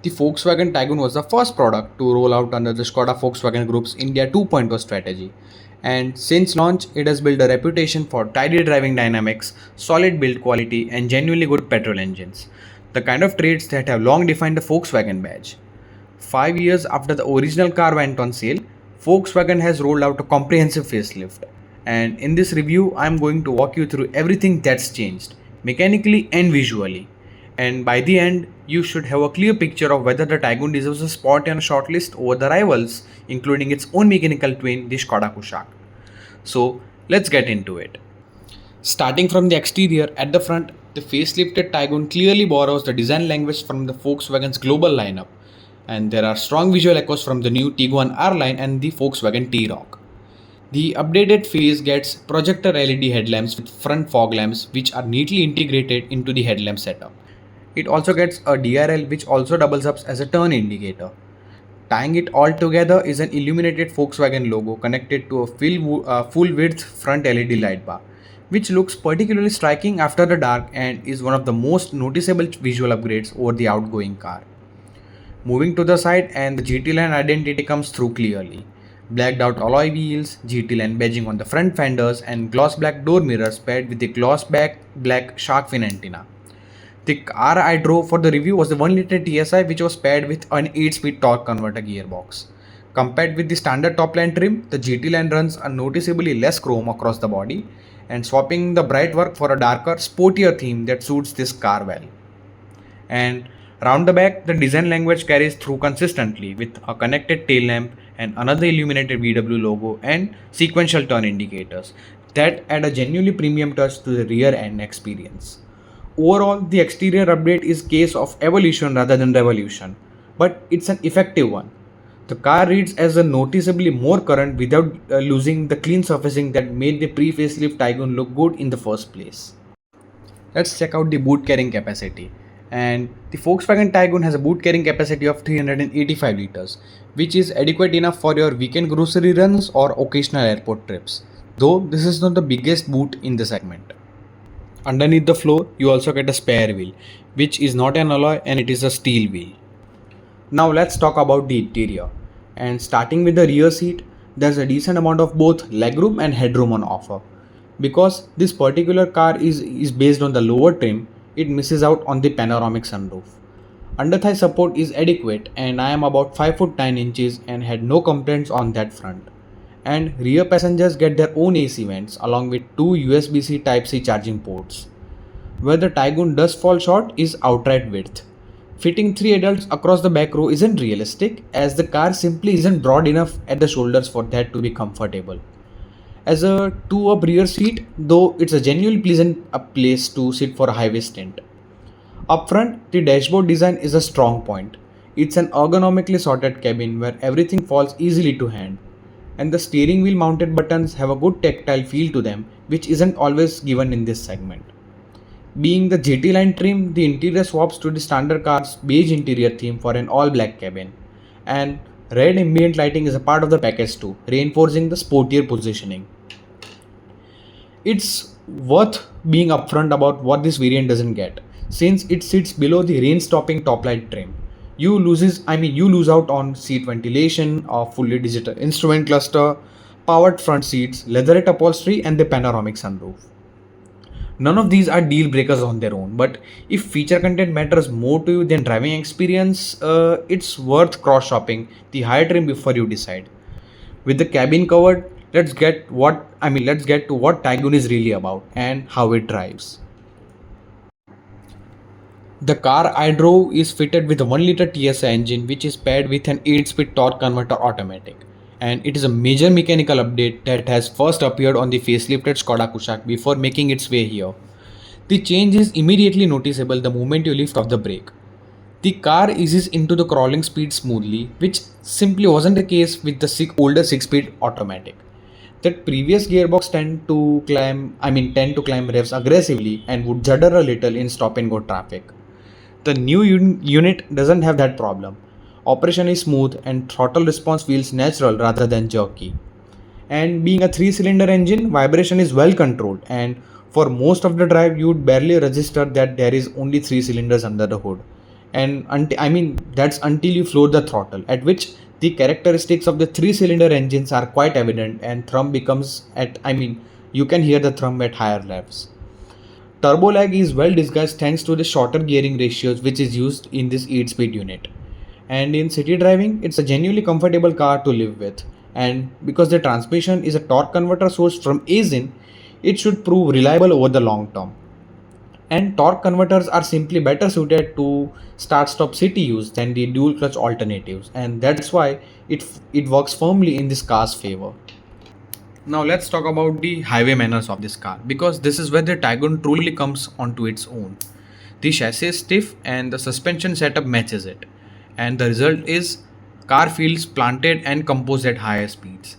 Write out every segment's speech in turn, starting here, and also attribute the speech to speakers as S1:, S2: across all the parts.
S1: The Volkswagen Taigun was the first product to roll out under the Skoda Volkswagen Group's India 2.0 strategy. And since launch, it has built a reputation for tidy driving dynamics, solid build quality, and genuinely good petrol engines. The kind of traits that have long defined the Volkswagen badge. 5 years after the original car went on sale, Volkswagen has rolled out a comprehensive facelift. And in this review, I'm going to walk you through everything that's changed, mechanically and visually. And by the end, you should have a clear picture of whether the Taigun deserves a spot in a shortlist over the rivals, including its own mechanical twin, the Skoda Kushaq. So let's get into it. Starting from the exterior, at the front, the facelifted Taigun clearly borrows the design language from the Volkswagen's global lineup, and there are strong visual echoes from the new Tiguan R line and the Volkswagen T-Roc. The updated face gets projector LED headlamps with front fog lamps which are neatly integrated into the headlamp setup. It also gets a DRL which also doubles up as a turn indicator. Tying it all together is an illuminated Volkswagen logo connected to a full-width front LED light bar, which looks particularly striking after the dark and is one of the most noticeable visual upgrades over the outgoing car. Moving to the side, and the GT line identity comes through clearly. Blacked out alloy wheels, GT line badging on the front fenders, and gloss black door mirrors paired with the gloss black shark fin antenna. The car I drove for the review was the 1 liter TSI, which was paired with an 8-speed torque converter gearbox. Compared with the standard top line trim, the GT line runs a noticeably less chrome across the body and swapping the bright work for a darker, sportier theme that suits this car well. And round the back, the design language carries through consistently with a connected tail lamp and another illuminated VW logo and sequential turn indicators that add a genuinely premium touch to the rear end experience. Overall, the exterior update is a case of evolution rather than revolution, but it's an effective one. The car reads as a noticeably more current without losing the clean surfacing that made the pre-facelift Taigun look good in the first place. Let's check out the boot carrying capacity. And the Volkswagen Taigun has a boot carrying capacity of 385 liters, which is adequate enough for your weekend grocery runs or occasional airport trips, though this is not the biggest boot in the segment. Underneath the floor, you also get a spare wheel, which is not an alloy and it is a steel wheel. Now let's talk about the interior. And starting with the rear seat, there's a decent amount of both legroom and headroom on offer. Because this particular car is based on the lower trim, it misses out on the panoramic sunroof. Under thigh support is adequate and I am about 5 foot 9 inches and had no complaints on that front. And rear passengers get their own AC vents along with two USB-C Type-C charging ports. Where the Taigun does fall short is outright width. Fitting 3 adults across the back row isn't realistic as the car simply isn't broad enough at the shoulders for that to be comfortable. As a 2-up rear seat, though it's a genuinely pleasant place to sit for a highway stint. Up front, the dashboard design is a strong point. It's an ergonomically sorted cabin where everything falls easily to hand. And the steering wheel mounted buttons have a good tactile feel to them, which isn't always given in this segment. Being the GT line trim, the interior swaps to the standard car's beige interior theme for an all-black cabin. And red ambient lighting is a part of the package too, reinforcing the sportier positioning. It's worth being upfront about what this variant doesn't get, since it sits below the rain-stopping top light trim. You lose out on seat ventilation, a fully digital instrument cluster, powered front seats, leatherette upholstery, and the panoramic sunroof. None of these are deal breakers on their own, but if feature content matters more to you than driving experience, it's worth cross-shopping the higher trim before you decide. With the cabin covered, let's get to what Taigun is really about and how it drives. The car I drove is fitted with a 1 liter TSI engine which is paired with an 8-speed torque converter automatic, and it is a major mechanical update that has first appeared on the facelifted Skoda Kushaq before making its way here. The change is immediately noticeable the moment you lift off the brake. The car eases into the crawling speed smoothly, which simply wasn't the case with the older 6-speed automatic. That previous gearbox tend to climb revs aggressively and would judder a little in stop and go traffic. The new unit doesn't have that problem. Operation is smooth and throttle response feels natural rather than jerky. And being a 3-cylinder engine, vibration is well controlled, and for most of the drive you would barely register that there is only 3 cylinders under the hood. and that's until you floor the throttle, at which the characteristics of the three-cylinder engines are quite evident, and thrum becomes at you can hear the thrum at higher revs. Turbo lag is well disguised thanks to the shorter gearing ratios which is used in this 8-speed unit. And in city driving, it's a genuinely comfortable car to live with. And because the transmission is a torque converter sourced from Aisin, it should prove reliable over the long term. And torque converters are simply better suited to start-stop city use than the dual clutch alternatives, and that's why it works firmly in this car's favor. Now let's talk about the highway manners of this car, because this is where the Taigun truly comes onto its own. The chassis is stiff and the suspension setup matches it, and the result is car feels planted and composed at higher speeds.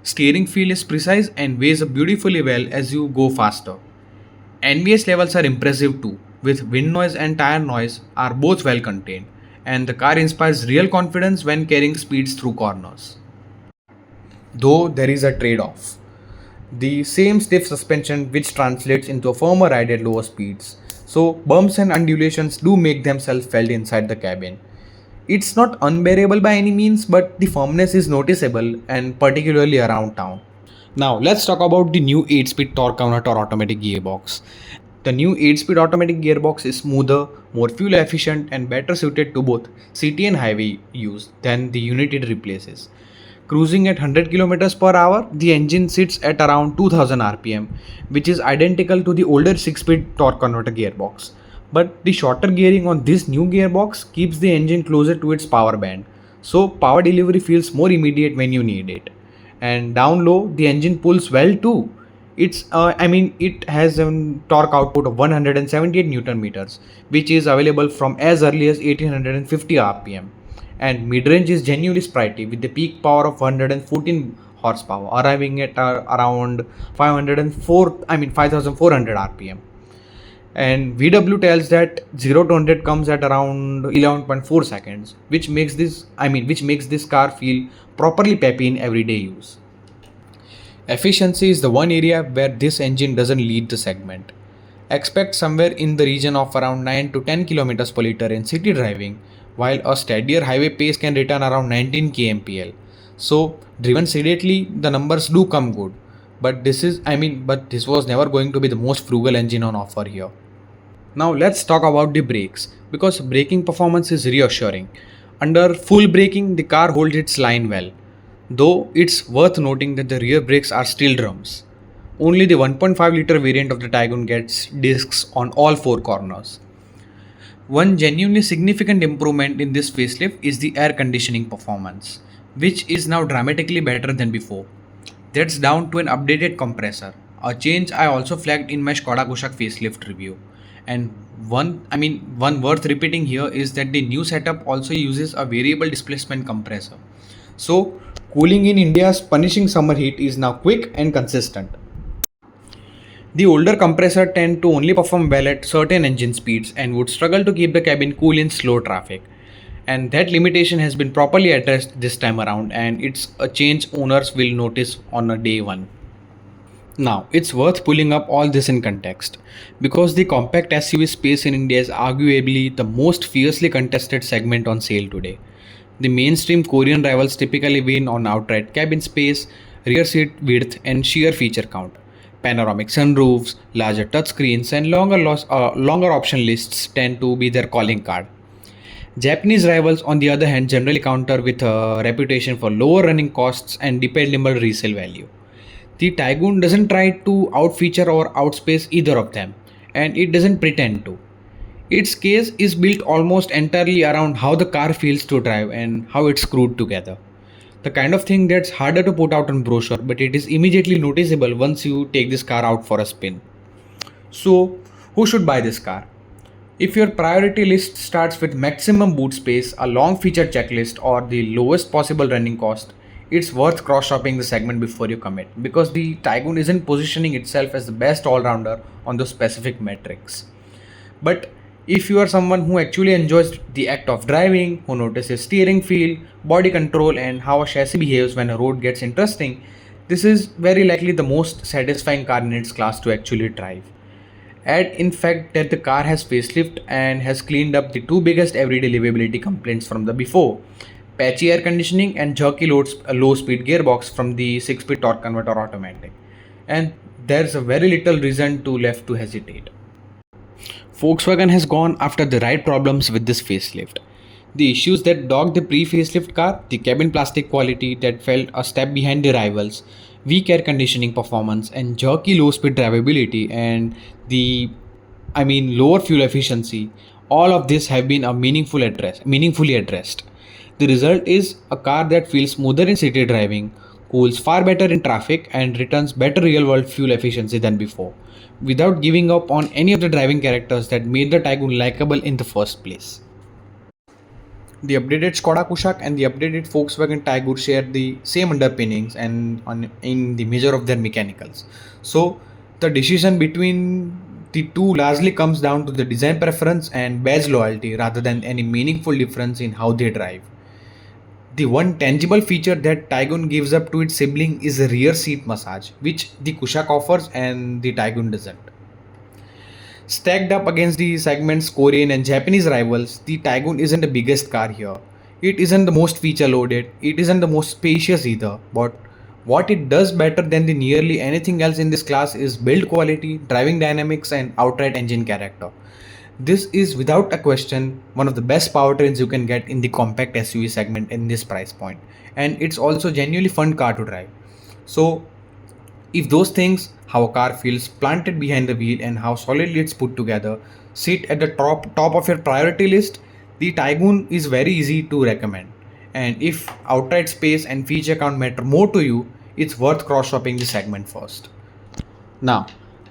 S1: Steering feel is precise and weighs up beautifully well as you go faster. NVS levels are impressive too, with wind noise and tire noise are both well contained, and the car inspires real confidence when carrying speeds through corners. Though there is a trade off. The same stiff suspension which translates into a firmer ride at lower speeds, so bumps and undulations do make themselves felt inside the cabin. It's not unbearable by any means, but the firmness is noticeable, and particularly around town. Now let's talk about the new 8-speed torque converter automatic gearbox. The new 8-speed automatic gearbox is smoother, more fuel efficient and better suited to both city and highway use than the unit it replaces. Cruising at 100 km per hour, the engine sits at around 2000 rpm, which is identical to the older 6-speed torque converter gearbox. But the shorter gearing on this new gearbox keeps the engine closer to its power band, so power delivery feels more immediate when you need it. And down low, the engine pulls well too. It has a torque output of 178 newton meters, which is available from as early as 1850 rpm. And mid-range is genuinely sprightly with the peak power of 114 horsepower, arriving at around 5400 rpm. And VW tells that 0 to 100 comes at around 11.4 seconds, which makes this car feel properly peppy in everyday use. Efficiency is the one area where this engine doesn't lead the segment. Expect somewhere in the region of around 9 to 10 kilometers per liter in city driving, while a steadier highway pace can return around 19 kmpl. So, driven sedately, the numbers do come good. But this was never going to be the most frugal engine on offer here. Now let's talk about the brakes, because braking performance is reassuring. Under full braking, the car holds its line well, though it's worth noting that the rear brakes are steel drums. Only the 1.5 liter variant of the Taigun gets discs on all four corners. One genuinely significant improvement in this facelift is the air conditioning performance, which is now dramatically better than before. That's down to an updated compressor, a change I also flagged in my Skoda Kushaq facelift review. And one worth repeating here is that the new setup also uses a variable displacement compressor. So cooling in India's punishing summer heat is now quick and consistent. The older compressor tend to only perform well at certain engine speeds and would struggle to keep the cabin cool in slow traffic. And that limitation has been properly addressed this time around, and it's a change owners will notice on a day one. Now, it's worth pulling up all this in context, because the compact SUV space in India is arguably the most fiercely contested segment on sale today. The mainstream Korean rivals typically win on outright cabin space, rear seat width, and sheer feature count. Panoramic sunroofs, larger touchscreens, and longer option lists tend to be their calling card. Japanese rivals, on the other hand, generally counter with a reputation for lower running costs and dependable resale value. The Taigun doesn't try to outfeature or outspace either of them, and it doesn't pretend to. Its case is built almost entirely around how the car feels to drive and how it's screwed together. The kind of thing that's harder to put out on brochure, but it is immediately noticeable once you take this car out for a spin. So, who should buy this car? If your priority list starts with maximum boot space, a long feature checklist, or the lowest possible running cost, it's worth cross-shopping the segment before you commit, because the Taigun isn't positioning itself as the best all-rounder on those specific metrics. But if you are someone who actually enjoys the act of driving, who notices steering feel, body control, and how a chassis behaves when a road gets interesting, this is very likely the most satisfying car in its class to actually drive. Add in fact that the car has facelift and has cleaned up the two biggest everyday livability complaints from the before: patchy air conditioning and jerky low speed gearbox from the 6-speed torque converter automatic. And there's a very little reason to left to hesitate. Volkswagen has gone after the right problems with this facelift. The issues that dogged the pre-facelift car, the cabin plastic quality that felt a step behind the rivals, weak air conditioning performance, and jerky low-speed drivability, and lower fuel efficiency, all of this have been meaningfully addressed. The result is a car that feels smoother in city driving, cools far better in traffic, and returns better real-world fuel efficiency than before, without giving up on any of the driving characters that made the Taigun likable in the first place. The updated Skoda Kushaq and the updated Volkswagen Taigun share the same underpinnings in the measure of their mechanicals. So the decision between the two largely comes down to the design preference and badge loyalty rather than any meaningful difference in how they drive. The one tangible feature that Taigun gives up to its sibling is a rear seat massage, which the Kushaq offers and the Taigun doesn't. Stacked up against the segment's Korean and Japanese rivals, the Taigun isn't the biggest car here. It isn't the most feature loaded, it isn't the most spacious either, but what it does better than the nearly anything else in this class is build quality, driving dynamics, and outright engine character. This is without a question one of the best powertrains you can get in the compact SUV segment in this price point, and it's also genuinely fun car to drive. So if those things, how a car feels planted behind the wheel and how solidly it's put together, sit at the top of your priority list, the Taigun is very easy to recommend. And if outright space and feature count matter more to you, it's worth cross shopping the segment first. Now,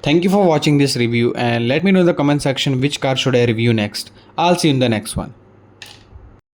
S1: thank you for watching this review and let me know in the comment section which car should I review next. I'll see you in the next one.